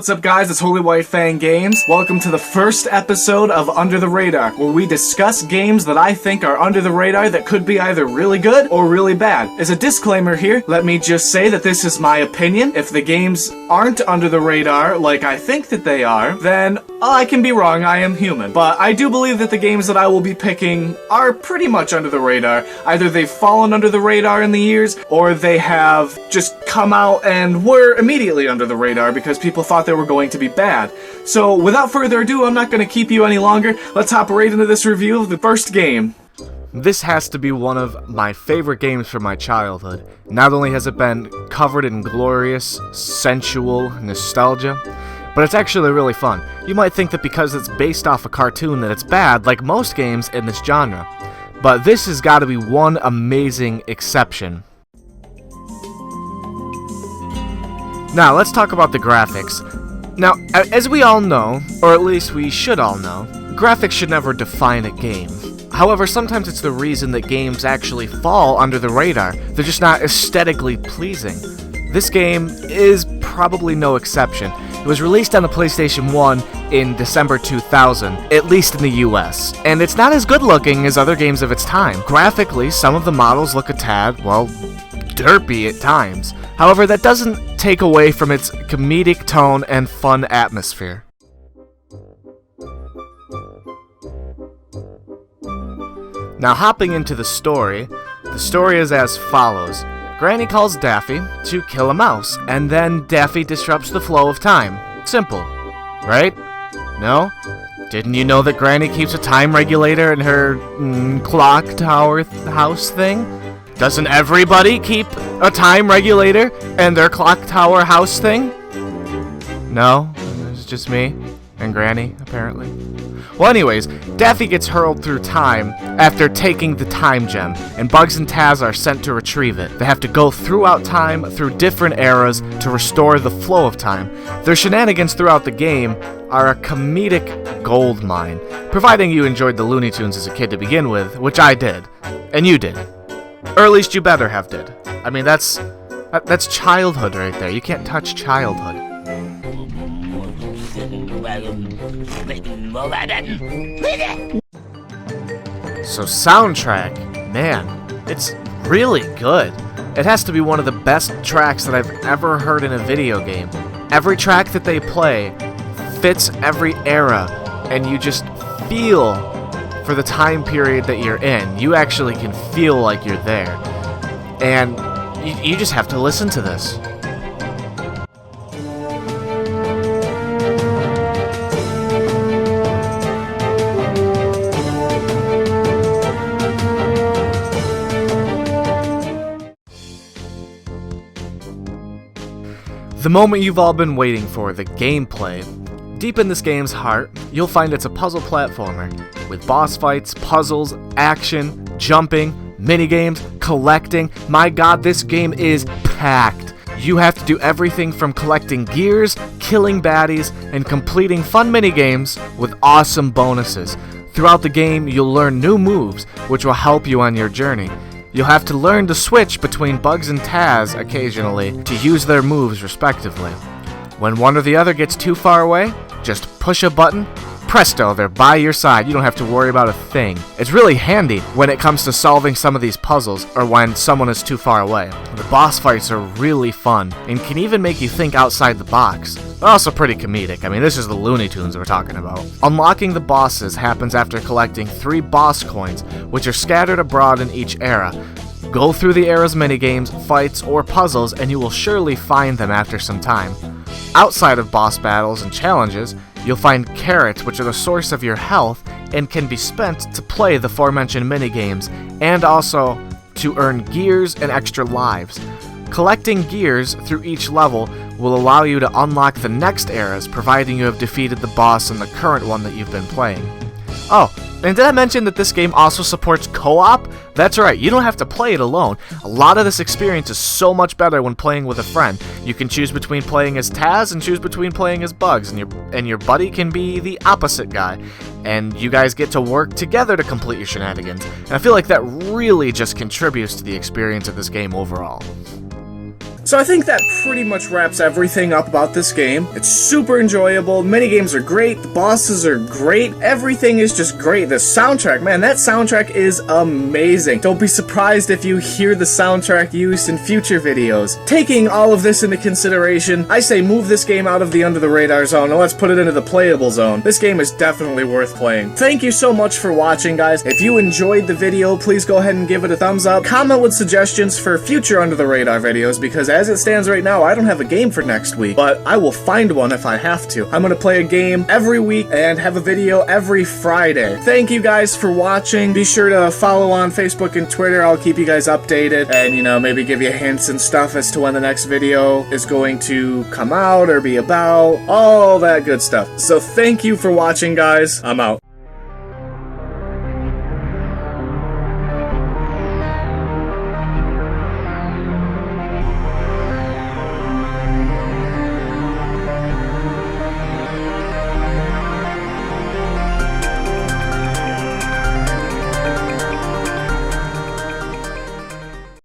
What's up guys, it's Holy White Fang Games. Welcome to the first episode of Under the Radar, where we discuss games that I think are under the radar that could be either really good or really bad. As a disclaimer here, let me just say that this is my opinion. If the games aren't under the radar like I think that they are, then I can be wrong, I am human. But I do believe that the games that I will be picking are pretty much under the radar. Either they've fallen under the radar in the years, or they have just come out and were immediately under the radar because people thought they were going to be bad. So without further ado, I'm not going to keep you any longer. Let's hop right into this review of the first game. This has to be one of my favorite games from my childhood. Not only has it been covered in glorious, sensual nostalgia, but it's actually really fun. You might think that because it's based off a cartoon that it's bad, like most games in this genre. But this has got to be one amazing exception. Now, let's talk about the graphics. Now, as we all know, or at least we should all know, graphics should never define a game. However, sometimes it's the reason that games actually fall under the radar. They're just not aesthetically pleasing. This game is probably no exception. It was released on the PlayStation 1 in December 2000, at least in the US, and it's not as good looking as other games of its time. Graphically, some of the models look a tad, well, derpy at times. However, that doesn't take away from its comedic tone and fun atmosphere. Now, hopping into the story is as follows. Granny calls Daffy to kill a mouse, and then Daffy disrupts the flow of time. Simple, right? No? Didn't you know that Granny keeps a time regulator in her clock tower house thing? Doesn't everybody keep a time regulator in their clock tower house thing? No? It's just me and Granny, apparently. Well, anyways, Daffy gets hurled through time after taking the time gem, and Bugs and Taz are sent to retrieve it. They have to go throughout time, through different eras, to restore the flow of time. Their shenanigans throughout the game are a comedic goldmine, providing you enjoyed the Looney Tunes as a kid to begin with, which I did, and you did. Or at least you better have did. I mean, that's childhood right there. You can't touch childhood. So soundtrack, man, it's really good. It has to be one of the best tracks that I've ever heard in a video game. Every track that they play fits every era, and you just feel for the time period that you're in. You actually can feel like you're there. And you just have to listen to this. The moment you've all been waiting for, the gameplay. Deep in this game's heart, you'll find it's a puzzle platformer, with boss fights, puzzles, action, jumping, minigames, collecting. My god, this game is packed. You have to do everything from collecting gears, killing baddies, and completing fun minigames with awesome bonuses. Throughout the game, you'll learn new moves, which will help you on your journey. You'll have to learn to switch between Bugs and Taz occasionally to use their moves respectively. When one or the other gets too far away, just push a button, presto, they're by your side. You don't have to worry about a thing. It's really handy when it comes to solving some of these puzzles or when someone is too far away. The boss fights are really fun and can even make you think outside the box. They're also pretty comedic. I mean, this is the Looney Tunes we're talking about. Unlocking the bosses happens after collecting 3 boss coins, which are scattered abroad in each era. Go through the era's minigames, fights, or puzzles, and you will surely find them after some time. Outside of boss battles and challenges, you'll find carrots, which are the source of your health and can be spent to play the aforementioned minigames, and also to earn gears and extra lives. Collecting gears through each level will allow you to unlock the next eras, providing you have defeated the boss in the current one that you've been playing. Oh, and did I mention that this game also supports co-op? That's right, you don't have to play it alone. A lot of this experience is so much better when playing with a friend. You can choose between playing as Taz and choose between playing as Bugs, and your buddy can be the opposite guy. And you guys get to work together to complete your shenanigans. And I feel like that really just contributes to the experience of this game overall. So I think that pretty much wraps everything up about this game. It's super enjoyable, minigames are great, the bosses are great, everything is just great. The soundtrack, man, that soundtrack is amazing. Don't be surprised if you hear the soundtrack used in future videos. Taking all of this into consideration, I say move this game out of the under the radar zone and let's put it into the playable zone. This game is definitely worth playing. Thank you so much for watching, guys. If you enjoyed the video, please go ahead and give it a thumbs up. Comment with suggestions for future under the radar videos, because as it stands right now, I don't have a game for next week, but I will find one if I have to. I'm gonna play a game every week and have a video every Friday. Thank you guys for watching. Be sure to follow on Facebook and Twitter. I'll keep you guys updated and, you know, maybe give you hints and stuff as to when the next video is going to come out or be about. All that good stuff. So thank you for watching, guys. I'm out.